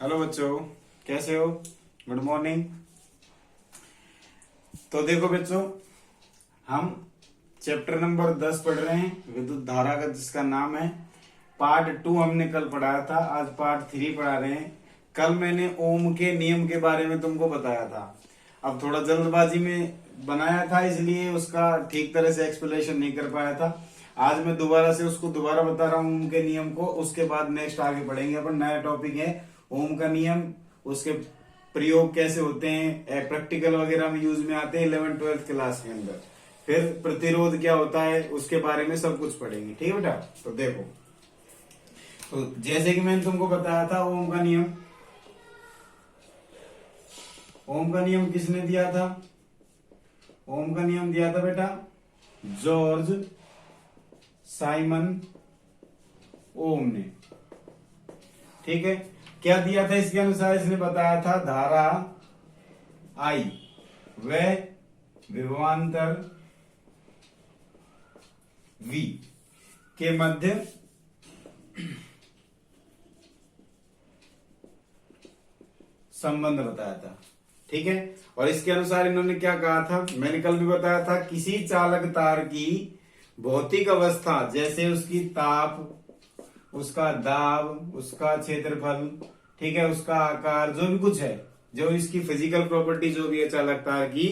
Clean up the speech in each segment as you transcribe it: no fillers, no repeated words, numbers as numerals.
Hello बच्चों, कैसे हो? Good morning. तो देखो बच्चों, हम चैप्टर नंबर 10 पढ़ रहे हैं, विद्युत धारा का, जिसका नाम है पार्ट 2। हमने कल पढ़ाया था, आज पार्ट 3 पढ़ा रहे हैं। कल मैंने ओम के नियम के बारे में तुमको बताया था। अब थोड़ा जल्दबाजी में बनाया था, इसलिए उसका ठीक तरह से एक्सप्लेनेशन नहीं कर पाया था। आज मैं दोबारा से उसको दोबारा बता रहा हूँ, ओम के नियम को। उसके बाद नेक्स्ट आगे पढ़ेंगे अपन। नया टॉपिक है ओम का नियम, उसके प्रयोग कैसे होते हैं, प्रैक्टिकल वगैरह में यूज में आते हैं 11th-12th क्लास के अंदर। फिर प्रतिरोध क्या होता है उसके बारे में सब कुछ पढ़ेंगे, ठीक है बेटा? तो देखो, तो जैसे कि मैंने तुमको बताया था ओम का नियम। ओम का नियम किसने दिया था? ओम का नियम दिया था बेटा जॉर्ज साइमन ओम ने, ठीक है। क्या दिया था इसके अनुसार? इसने बताया था धारा आई व विभवांतर V के मध्य संबंध बताया था, ठीक है। और इसके अनुसार इन्होंने क्या कहा था? मैंने कल भी बताया था, किसी चालक तार की भौतिक अवस्था, जैसे उसकी ताप, उसका दाब, उसका क्षेत्रफल, ठीक है, उसका आकार, जो भी कुछ है, जो इसकी फिजिकल प्रॉपर्टी जो भी है चालक तार की,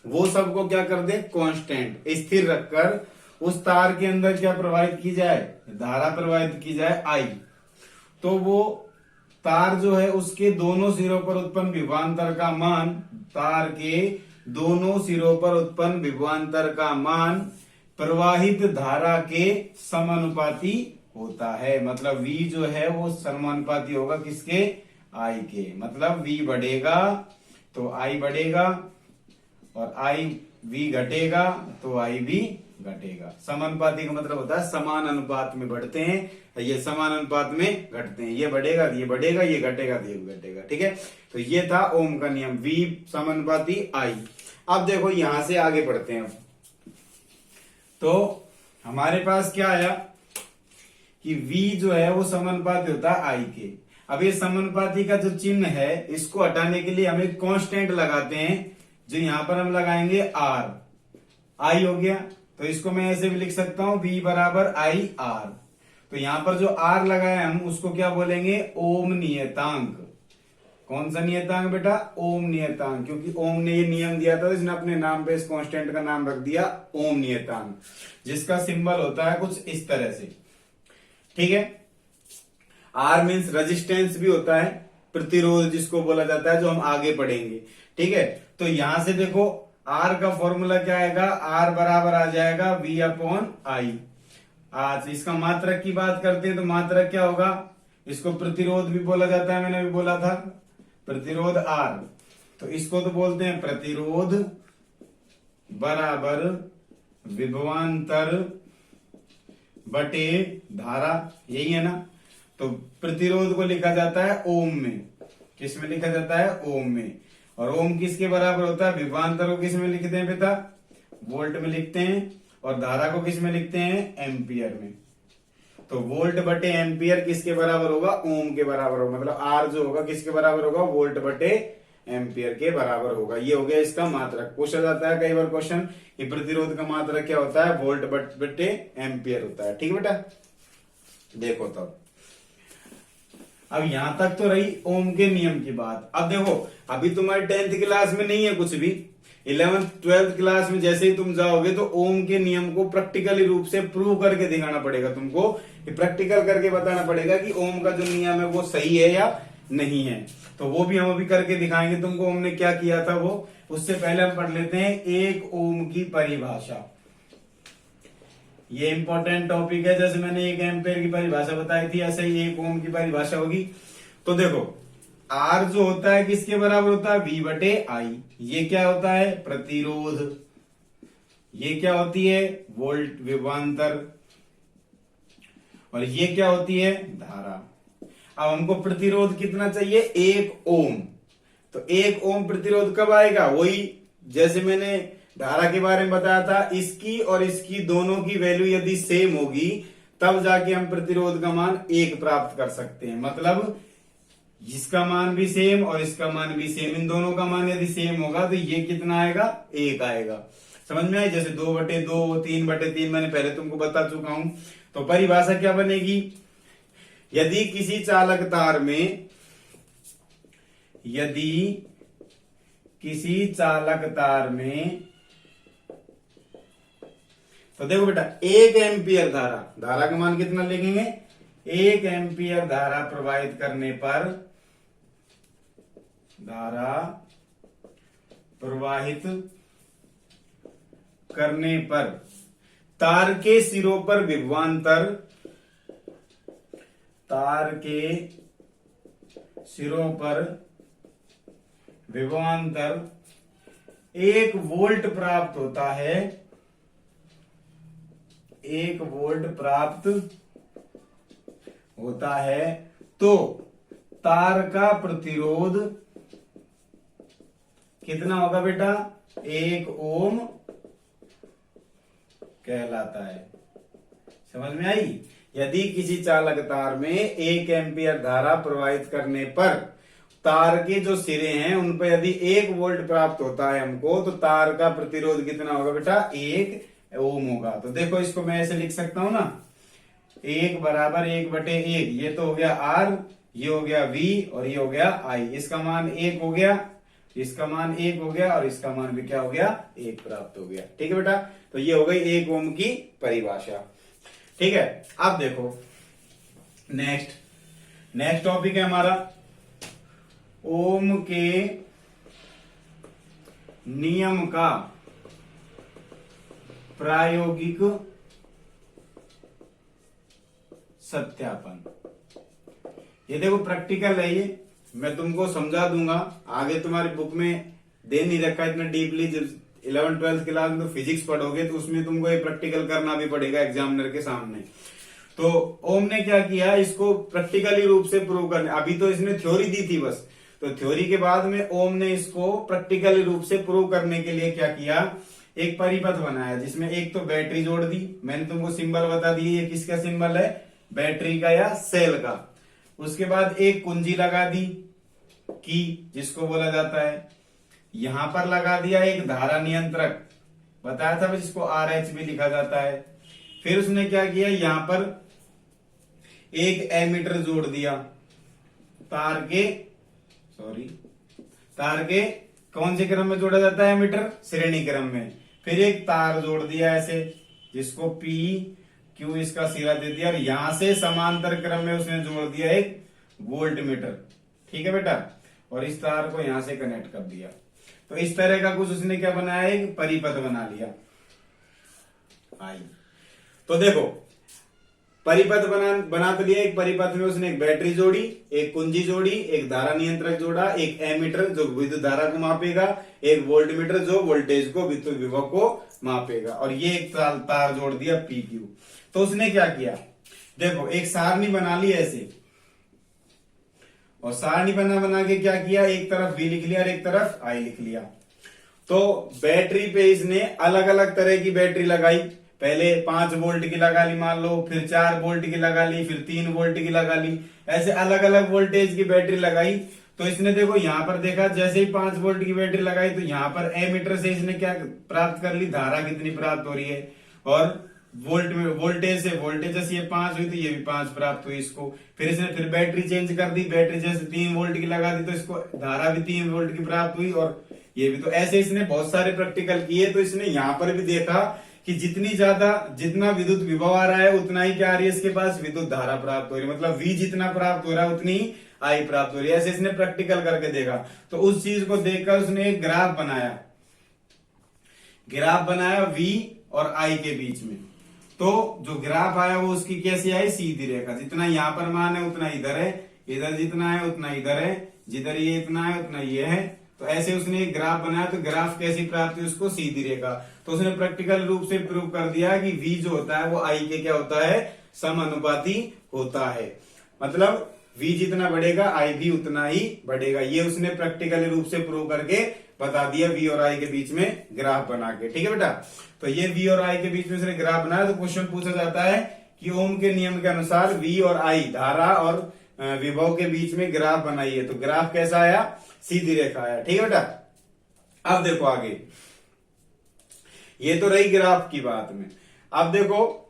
वो सबको क्या कर दे? कांस्टेंट, स्थिर रखकर उस तार के अंदर क्या प्रवाहित की जाए? धारा प्रवाहित की जाए आई। तो वो तार जो है उसके दोनों सिरों पर उत्पन्न विभवांतर का मान, तार के दोनों सिरों पर उत्पन्न विभवांतर का मान प्रवाहित धारा के समानुपाती होता है। मतलब V जो है वो समानुपाती होगा किसके? I के। मतलब V बढ़ेगा तो I बढ़ेगा, और V घटेगा तो I भी घटेगा। समानुपाती का मतलब होता है समान अनुपात में बढ़ते हैं, ये समान अनुपात में घटते हैं। ये बढ़ेगा, ये बढ़ेगा, ये घटेगा तो ये भी घटेगा, ठीक है। तो ये था ओम का नियम, V समानुपाती I। अब देखो यहां से आगे बढ़ते हैं। तो हमारे पास क्या आया कि V जो है वो समानुपाती होता है I के। अब ये समानुपाती का जो चिन्ह है, इसको हटाने के लिए हम एक कांस्टेंट लगाते हैं, जो यहां पर हम लगाएंगे R। I हो गया, तो इसको मैं ऐसे भी लिख सकता हूं, V बराबर I R। तो यहां पर जो R लगाया हम उसको क्या बोलेंगे? ओम नियतांक। कौन सा नियतांक बेटा? ओम नियतांक। क्योंकि ओम ने ये नियम दिया था, इसने अपने नाम पे इस कांस्टेंट का नाम रख दिया ओम नियतांक, जिसका सिंबल होता है कुछ इस तरह से, ठीक है। R मीन्स रेजिस्टेंस भी होता है, प्रतिरोध जिसको बोला जाता है, जो हम आगे पढ़ेंगे, ठीक है। तो यहां से देखो R का फॉर्मूला क्या आएगा? R बराबर आ जाएगा V अपॉन I। आज इसका मात्रक की बात करते हैं तो मात्रक क्या होगा? इसको प्रतिरोध भी बोला जाता है, मैंने अभी बोला था, प्रतिरोध R। तो इसको तो बोलते हैं प्रतिरोध बराबर विभवांतर बटे धारा, यही है ना। तो प्रतिरोध को लिखा जाता है ओम में। किस में लिखा जाता है? ओम में। और ओम किसके बराबर होता है? विभवांतर को किस में लिखते हैं बेटा? वोल्ट में लिखते हैं। और धारा को किस में लिखते हैं? एम्पियर में। तो वोल्ट बटे एम्पियर किसके बराबर होगा? ओम के बराबर होगा। मतलब आर जो होगा किसके बराबर होगा? वोल्ट बटे एम्पियर के बराबर होगा। ये हो गया इसका मात्रक। पूछा जाता है कई बार क्वेश्चन कि प्रतिरोध का मात्रक क्या होता है? वोल्ट बटे एम्पियर होता है, ठीक है बेटा। देखो तब, अब यहां तक तो रही ओम के नियम की बात। अब देखो, अभी तुम्हारी 10th क्लास में नहीं है कुछ भी, 11th-12th क्लास में जैसे ही तुम जाओगे तो ओम के नियम को प्रैक्टिकली रूप से प्रूव करके दिखाना पड़ेगा तुमको, कि प्रैक्टिकल करके बताना पड़ेगा कि ओम का जो नियम है वो सही है या नहीं है। तो वो भी हम अभी करके दिखाएंगे तुमको, ओम ने क्या किया था वो। उससे पहले हम पढ़ लेते हैं एक ओम की परिभाषा। ये इंपॉर्टेंट टॉपिक है। जैसे मैंने एक एम्पेयर की परिभाषा बताई थी, ऐसे ही एक ओम की परिभाषा होगी। तो देखो, R जो होता है किसके बराबर होता है? V बटे I। ये क्या होता है? प्रतिरोध। ये क्या होती है? वोल्ट विभवांतर। और ये क्या होती है? धारा। अब हमको प्रतिरोध कितना चाहिए? 1 ओम। तो 1 ओम प्रतिरोध कब आएगा? वही जैसे मैंने धारा के बारे में बताया था, इसकी और इसकी दोनों की वैल्यू यदि सेम होगी तब जाके हम प्रतिरोध का मान 1 प्राप्त कर सकते हैं। मतलब इसका मान भी सेम और इसका मान भी सेम, इन दोनों का मान यदि सेम होगा तो ये कितना आएगा, 1 आएगा। समझ में आई? जैसे 2/2, 3/3 मैंने पहले तुमको बता चुका हूं। तो परिभाषा क्या बनेगी, यदि किसी चालक तार में, यदि किसी चालक तार में, तो देखो बेटा 1 एम्पियर धारा का मान कितना लिखेंगे, 1 एम्पियर धारा प्रवाहित करने पर, धारा प्रवाहित करने पर तार के सिरों पर विभवांतर, तार के सिरों पर विभवांतर 1 वोल्ट प्राप्त होता है, 1 वोल्ट प्राप्त होता है, तो तार का प्रतिरोध कितना होगा बेटा, 1 ओम कहलाता है। समझ में आई? यदि किसी चालक तार में 1 एम्पियर धारा प्रवाहित करने पर तार के जो सिरे हैं उन पर यदि 1 वोल्ट प्राप्त होता है हमको, तो तार का प्रतिरोध कितना होगा बेटा, 1 ओम होगा। तो देखो इसको मैं ऐसे लिख सकता हूं ना, 1 बराबर 1/1, ये तो हो गया R, ये हो गया V और ये हो गया I। इसका मान 1 हो गया, इसका मान 1 हो गया और इसका मान भी क्या हो गया, 1 प्राप्त हो गया। ठीक है बेटा, तो ये हो गई 1 ओम की परिभाषा। ठीक है, अब देखो नेक्स्ट टॉपिक है हमारा ओम के नियम का प्रायोगिक सत्यापन। ये देखो प्रैक्टिकल है, ये मैं तुमको समझा दूंगा, आगे तुम्हारी बुक में दे नहीं रखा इतना डीपली। जब 11th-12th क्लास में तो फिजिक्स पढ़ोगे तो उसमें तुमको ये प्रैक्टिकल करना भी पड़ेगा एग्जामिनर के सामने। तो ओम ने क्या किया, इसको प्रैक्टिकली रूप से प्रूव करने, अभी तो इसने थ्योरी दी थी बस, तो थ्योरी के बाद में ओम ने इसको प्रैक्टिकली रूप से प्रूव करने के लिए क्या किया, एक परिपथ बनाया जिसमें एक तो बैटरी जोड़ दी, मैंने तुमको सिंबल बता दिए, ये किसका सिंबल है, बैटरी का या सेल का। उसके बाद एक कुंजी लगा दी की, जिसको बोला जाता है, यहां पर लगा दिया एक धारा नियंत्रक, बताया था जिसको RH भी लिखा जाता है। फिर उसने क्या किया, यहां पर एक एमीटर जोड़ दिया, तार के कौन से क्रम में जोड़ा जाता है एमीटर, श्रेणी क्रम में। फिर एक तार जोड़ दिया ऐसे, जिसको PQ इसका सिरा दे दिया, और यहां से समांतर क्रम में उसने जोड़ दिया एक वोल्ट मीटर। ठीक है बेटा, और इस तार को यहां से कनेक्ट कर दिया। तो इस तरह का कुछ उसने क्या बनाया, एक परिपथ बना लिया। तो देखो परिपथ बना तो लिया, एक परिपथ में उसने एक बैटरी जोड़ी, एक कुंजी जोड़ी, एक धारा नियंत्रक जोड़ा, एक एमीटर जो विद्युत धारा को मापेगा, एक वोल्ट मीटर जो वोल्टेज को, विद्युत विभव को मापेगा, और ये एक तार जोड़ दिया PQ। तो उसने क्या किया, देखो एक सारणी बना ली ऐसे, और सारणी बना के क्या किया, एक तरफ V लिख लिया और एक तरफ I लिख लिया। तो बैटरी पे इसने अलग अलग तरह की बैटरी लगाई, पहले 5 वोल्ट की लगा ली मान लो, फिर 4 वोल्ट की लगा ली, फिर 3 वोल्ट की लगा ली, ऐसे अलग अलग वोल्टेज की बैटरी लगाई। तो इसने देखो यहां पर देखा, जैसे ही 5 वोल्ट की बैटरी लगाई तो यहां पर एमीटर से इसने क्या प्राप्त कर ली, धारा कितनी प्राप्त हो रही है, और वोल्टेज से जैसे ये 5 हुई तो ये भी 5 प्राप्त हुई इसको। फिर इसने फिर बैटरी चेंज कर दी, बैटरी जैसे 3 वोल्ट की लगा दी तो इसको धारा भी 3 वोल्ट की प्राप्त हुई, और ये भी। तो ऐसे इसने बहुत सारे प्रैक्टिकल किए। तो इसने यहाँ पर भी देखा कि जितना विद्युत विभव आ रहा है उतना ही क्या आ रही है इसके पास, विद्युत धारा प्राप्त हो रही है, मतलब V जितना प्राप्त हो रहा है उतनी ही I प्राप्त हो रही है। ऐसे इसने प्रैक्टिकल करके देखा। तो उस चीज को देखकर उसने एक ग्राफ बनाया V और I के बीच में। तो जो ग्राफ आया वो उसकी कैसी आई, सीधी रेखा, जितना यहाँ पर मान है उतना इधर है, इधर जितना है उतना इधर है, जिधर ये इतना है उतना ये है। तो ऐसे उसने एक ग्राफ बनाया। तो ग्राफ कैसी प्राप्त हुई उसको, सीधी रेखा। तो उसने प्रैक्टिकल रूप से प्रूव कर दिया कि V जो होता है वो I के क्या होता है, समानुपाती होता है। मतलब V जितना बढ़ेगा I भी उतना ही बढ़ेगा। ये उसने प्रैक्टिकल रूप से प्रूव करके बता दिया V और I के बीच में ग्राफ बना के। ठीक है बेटा, तो ये V और I के बीच में उसने ग्राफ बनाया। तो क्वेश्चन पूछा जाता है कि ओम के नियम के अनुसार V और I धारा और विभव के बीच में ग्राफ बनाइए। तो ग्राफ कैसा आया? सीधी रेखा आया। ठीक है बेटा। अब देखो आगे, ये तो रही ग्राफ की बात में। अब देखो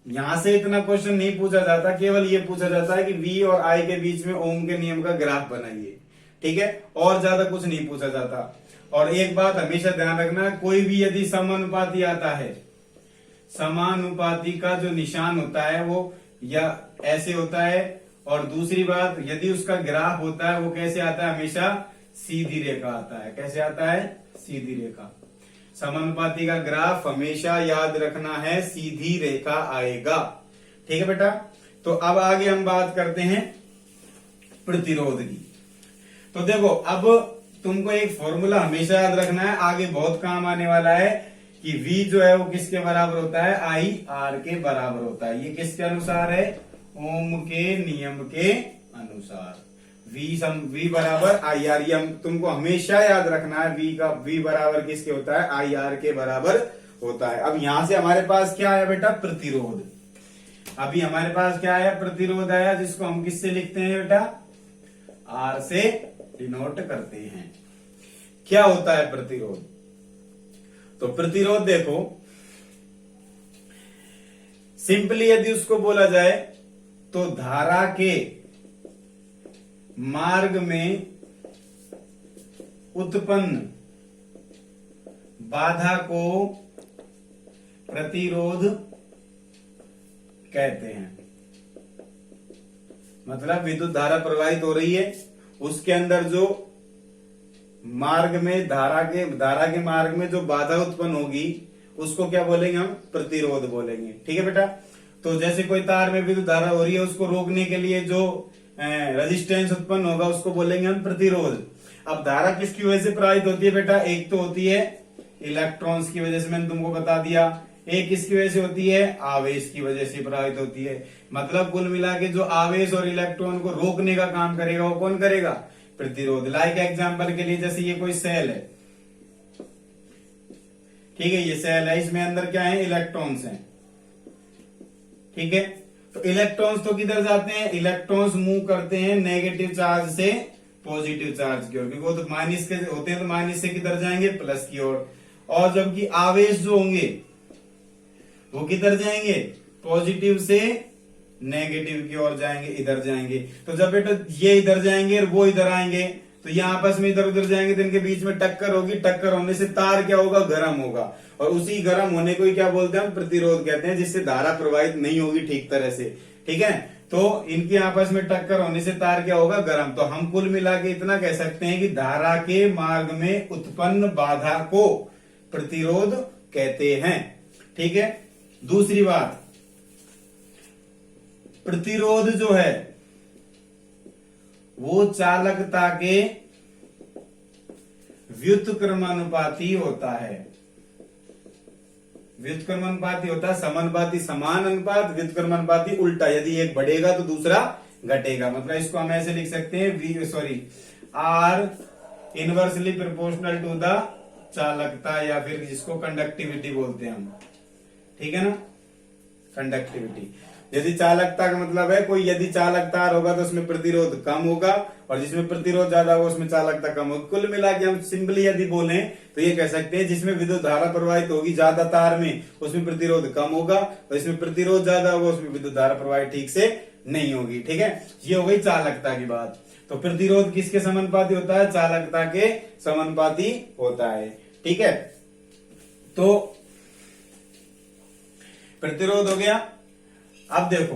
यहां से इतना क्वेश्चन नहीं पूछा जाता, केवल ये पूछा जाता है कि V और I के बीच में ओम के नियम का ग्राफ बनाइए। ठीक है, और ज्यादा कुछ नहीं पूछा जाता। और एक बात हमेशा ध्यान रखना, कोई भी यदि समानुपाती आता है, समानुपाती का जो निशान होता है वो या ऐसे होता है, और दूसरी बात यदि उसका ग्राफ होता है वो कैसे आता है? हमेशा सीधी रेखा आता है। कैसे आता है? सीधी रेखा। समानुपाती का ग्राफ हमेशा याद रखना है, सीधी रेखा आएगा। ठीक है बेटा। तो अब आगे हम बात करते हैं प्रतिरोध की। तो देखो अब तुमको एक फॉर्मूला हमेशा याद रखना है, आगे बहुत काम आने वाला है, कि V जो है वो किसके बराबर होता है? I R के बराबर होता है। ये किसके अनुसार है? ओम के नियम के अनुसार। V बराबर आई आर, ये तुमको हमेशा याद रखना है। V बराबर किसके होता है? आई आर के बराबर होता है। अब यहां से हमारे पास क्या आया बेटा? प्रतिरोध। अभी हमारे पास क्या आया? प्रतिरोध आया, जिसको हम किससे लिखते हैं बेटा? R से डिनोट करते हैं। क्या होता है प्रतिरोध? तो प्रतिरोध देखो सिंपली यदि उसको बोला जाए तो धारा के मार्ग में उत्पन्न बाधा को प्रतिरोध कहते हैं। मतलब विद्युत धारा प्रवाहित हो रही है, उसके अंदर जो मार्ग में धारा के मार्ग में जो बाधा उत्पन्न होगी उसको क्या बोलेंगे हम? प्रतिरोध बोलेंगे। ठीक है बेटा। तो जैसे कोई तार में विद्युत धारा हो रही है, उसको रोकने के लिए जो रेजिस्टेंस उत्पन्न होगा उसको बोलेंगे हम प्रतिरोध। अब धारा किसकी वजह से प्रवाहित होती है बेटा? एक तो होती है इलेक्ट्रॉन्स की वजह से, मैंने तुमको बता दिया। एक किसकी वजह से होती है? आवेश की वजह से प्रवाहित होती है। मतलब कुल मिला के जो आवेश और इलेक्ट्रॉन को रोकने का काम करेगा वो कौन करेगा? प्रतिरोध। लाइक एग्जांपल के लिए जैसे ये कोई सेल है, ठीक है, ये सेल है, इसमें अंदर क्या है? इलेक्ट्रॉन्स हैं। ठीक है, तो इलेक्ट्रॉन्स तो किधर जाते हैं? इलेक्ट्रॉन्स मूव करते हैं नेगेटिव चार्ज से पॉजिटिव चार्ज की ओर, क्योंकि वो तो माइनस के होते हैं, तो माइनस से किधर जाएंगे? प्लस की ओर। और जबकि आवेश जो होंगे वो किधर जाएंगे? पॉजिटिव से नेगेटिव की ओर जाएंगे, इधर जाएंगे। तो जब बेटा ये इधर जाएंगे और वो इधर आएंगे, तो ये आपस में इधर उधर जाएंगे, तो इनके बीच में टक्कर होगी। टक्कर होने से तार क्या होगा? गर्म होगा, और उसी गर्म होने को ही क्या बोलते हैं? हम प्रतिरोध कहते हैं, जिससे धारा प्रवाहित नहीं होगी ठीक तरह से। ठीक है, तो इनके आपस में टक्कर होने से तार क्या होगा? गर्म। तो हम कुल मिला के इतना कह सकते हैं कि धारा के मार्ग में उत्पन्न बाधा को प्रतिरोध कहते हैं। ठीक है। दूसरी बात, प्रतिरोध जो है वो चालकता के व्युत्क्रमानुपाती होता है। व्युत्क्रमानुपाती होता है, समानुपाती समान अनुपात, व्युत्क्रमानुपाती उल्टा। यदि एक बढ़ेगा तो दूसरा घटेगा। मतलब इसको हम ऐसे लिख सकते हैं are inversely proportional to the चालकता, या फिर जिसको कंडक्टिविटी बोलते हैं हम। ठीक है ना, कंडक्टिविटी। यदि चालकता का मतलब है कोई यदि चालक तार होगा तो उसमें प्रतिरोध कम होगा, और जिसमें प्रतिरोध ज्यादा होगा उसमें चालकता कम होगी। कुल मिला के हम सिंपली यदि बोले तो ये कह सकते हैं जिसमें विद्युत धारा प्रवाहित होगी ज्यादा तार में, उसमें प्रतिरोध कम होगा, और इसमें प्रतिरोध ज्यादा होगा उसमें विद्युत धारा प्रवाहित ठीक से नहीं होगी। ठीक है, ये हो गई चालकता की बात। तो प्रतिरोध किसके समानुपाती होता है? चालकता के समानुपाती होता है। ठीक है, तो प्रतिरोध हो गया। अब देखो,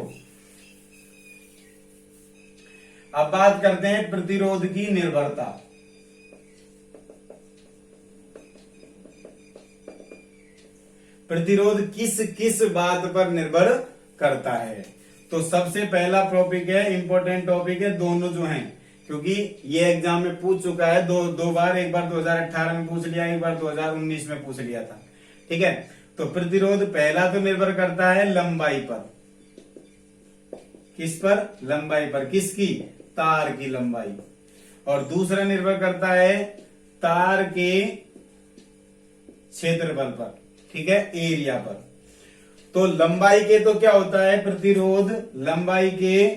अब बात करते हैं प्रतिरोध की निर्भरता। प्रतिरोध किस किस बात पर निर्भर करता है? तो सबसे पहला टॉपिक है, इंपॉर्टेंट टॉपिक है, दोनों जो हैं, क्योंकि ये एग्जाम में पूछ चुका है दो बार। एक बार 2018 में पूछ लिया, एक बार 2019 में पूछ लिया था। ठीक है, तो प्रतिरोध पहला तो निर्भर करता है लंबाई पर। किस पर? लंबाई पर। किसकी? तार की लंबाई। और दूसरा निर्भर करता है तार के क्षेत्रफल पर। ठीक है, एरिया पर। तो लंबाई के तो क्या होता है? प्रतिरोध लंबाई के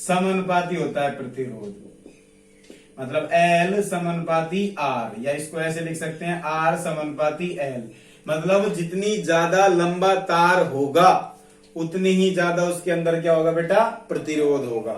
समानुपाती होता है प्रतिरोध, मतलब L समानुपाती R, या इसको ऐसे लिख सकते हैं R समानुपाती L। मतलब जितनी ज्यादा लंबा तार होगा उतनी ही ज्यादा उसके अंदर क्या होगा बेटा, प्रतिरोध होगा।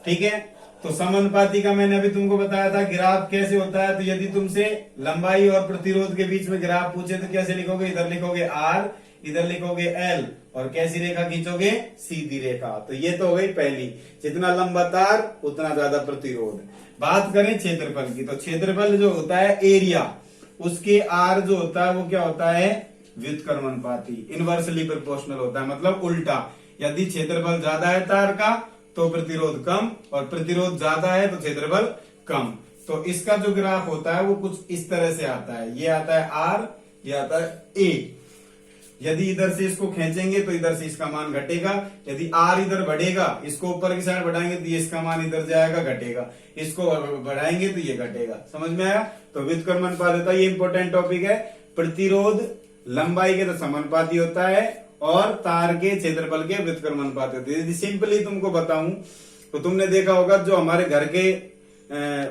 ठीक है, तो समानुपाती का मैंने अभी तुमको बताया था ग्राफ कैसे होता है। तो यदि तुमसे लंबाई और प्रतिरोध के बीच में ग्राफ पूछे तो कैसे लिखोगे, इधर लिखोगे R, इधर लिखोगे L, और कैसी रेखा खींचोगे, सीधी रेखा। तो ये तो हो गई पहली, जितना लंबा तार उतना ज्यादा प्रतिरोध। बात करें क्षेत्रफल की, तो क्षेत्रफल जो होता है एरिया, उसके R जो होता है वो क्या होता है, व्युत्क्रमानुपाती, इनवर्सली प्रोपोर्शनल होता है, मतलब उल्टा। यदि क्षेत्रफल ज्यादा है तार का तो प्रतिरोध कम, और प्रतिरोध ज्यादा है तो क्षेत्रफल कम। तो इसका जो ग्राफ होता है वो कुछ इस तरह से आता है, ये आता है R, ये आता है A। यदि इधर से इसको खींचेंगे तो इधर से इसका मान घटेगा, यदि R इधर बढ़ेगा, इसको ऊपर की साइड बढ़ाएंगे तो ये इसका मान इधर जाएगा, घटेगा, इसको बढ़ाएंगे तो ये घटेगा। समझ में आया? तो व्युत्क्रमानुपात होता है, ये इंपॉर्टेंट टॉपिक है। प्रतिरोध लंबाई के तो समानुपाती होता है और तार के क्षेत्रफल के व्युत्क्रमानुपाती होते हैं। यदि सिंपली तुमको बताऊं तो तुमने देखा होगा जो हमारे घर के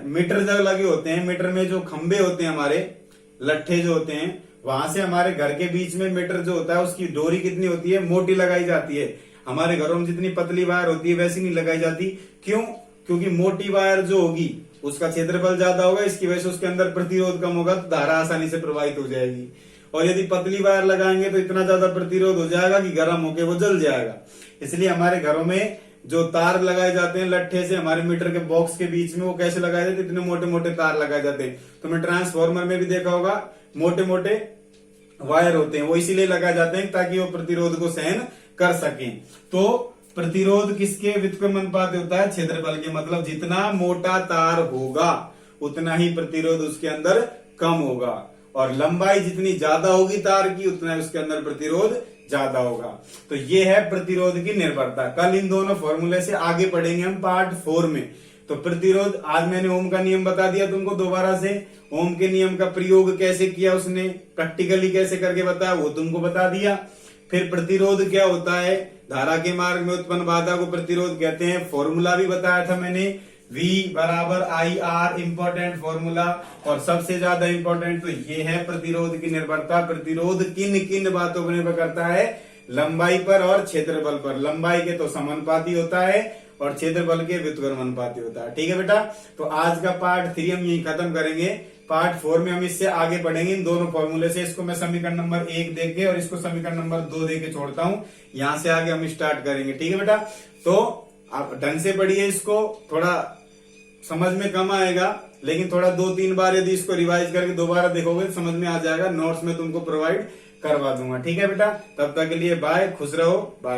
मीटर जग लगे होते हैं, मीटर में जो खंबे होते हैं, हमारे लट्ठे जो होते हैं, वहां से हमारे घर के बीच में मीटर जो होता है उसकी डोरी कितनी होती है, मोटी लगाई जाती है। हमारे घरों में जितनी पतली वायर होती है वैसी नहीं लगाई जाती। क्यों? क्योंकि मोटी वायर जो होगी उसका क्षेत्रफल ज्यादा होगा, इसकी वजह से उसके अंदर प्रतिरोध कम होगा, तो धारा आसानी से प्रवाहित हो जाएगी। और यदि पतली वायर लगाएंगे तो इतना ज्यादा प्रतिरोध हो जाएगा कि गर्म होकर वो जल जाएगा। इसलिए हमारे घरों में जो तार लगाए जाते हैं लट्ठे से, हमारे मीटर के बॉक्स के बीच में, वो कैसे लगाए जाते हैं, इतने मोटे मोटे तार लगाए जाते हैं। तुमने ट्रांसफार्मर में भी देखा होगा मोटे मोटे वायर होते हैं, वो इसीलिए लगाए जाते हैं ताकि वो प्रतिरोध को सहन कर सकें। तो प्रतिरोध किसके व्युत्क्रमानुपाती होता है, क्षेत्रफल के। मतलब जितना मोटा तार होगा उतना ही प्रतिरोध उसके अंदर कम होगा, और लंबाई जितनी ज्यादा होगी तार की उतना उसके अंदर प्रतिरोध ज्यादा होगा। तो ये है प्रतिरोध की निर्भरता। कल इन दोनों फॉर्मूले से आगे पढ़ेंगे हम पार्ट 4 में। तो प्रतिरोध, आज मैंने ओम का नियम बता दिया तुमको दोबारा से। ओम के नियम का प्रयोग कैसे किया उसने, प्रैक्टिकली कैसे करके बताया वो तुमको बता दिया। फिर प्रतिरोध क्या होता है, धारा के मार्ग में उत्पन्न बाधा को प्रतिरोध कहते हैं। फॉर्मूला भी बताया था मैंने, V बराबर IR, इंपॉर्टेंट फॉर्मूला। और सबसे ज्यादा इंपॉर्टेंट तो ये है प्रतिरोध की निर्भरता। प्रतिरोध किन किन बातों पर निर्भर करता है, लंबाई पर और क्षेत्रफल पर। लंबाई के तो समानुपाती होता है और क्षेत्रफल के व्युत्क्रमानुपाती होता है। ठीक है बेटा, तो आज का पार्ट 3 हम यही खत्म करेंगे। पार्ट 4 में हम इससे आगे बढ़ेंगे इन दोनों फॉर्मूले से। इसको मैं समीकरण नंबर 1 देके और इसको समीकरण नंबर 2 देके छोड़ता हूं, यहां से आगे हम स्टार्ट करेंगे। ठीक है बेटा, तो आप ढंग से पढ़िए इसको, थोड़ा समझ में कम आएगा, लेकिन थोड़ा 2-3 बार यदि इसको रिवाइज करके दोबारा देखोगे तो समझ में आ जाएगा। नोट्स में तुमको प्रोवाइड करवा दूंगा। ठीक है बेटा, तब तक के लिए बाय, खुश रहो, बाय।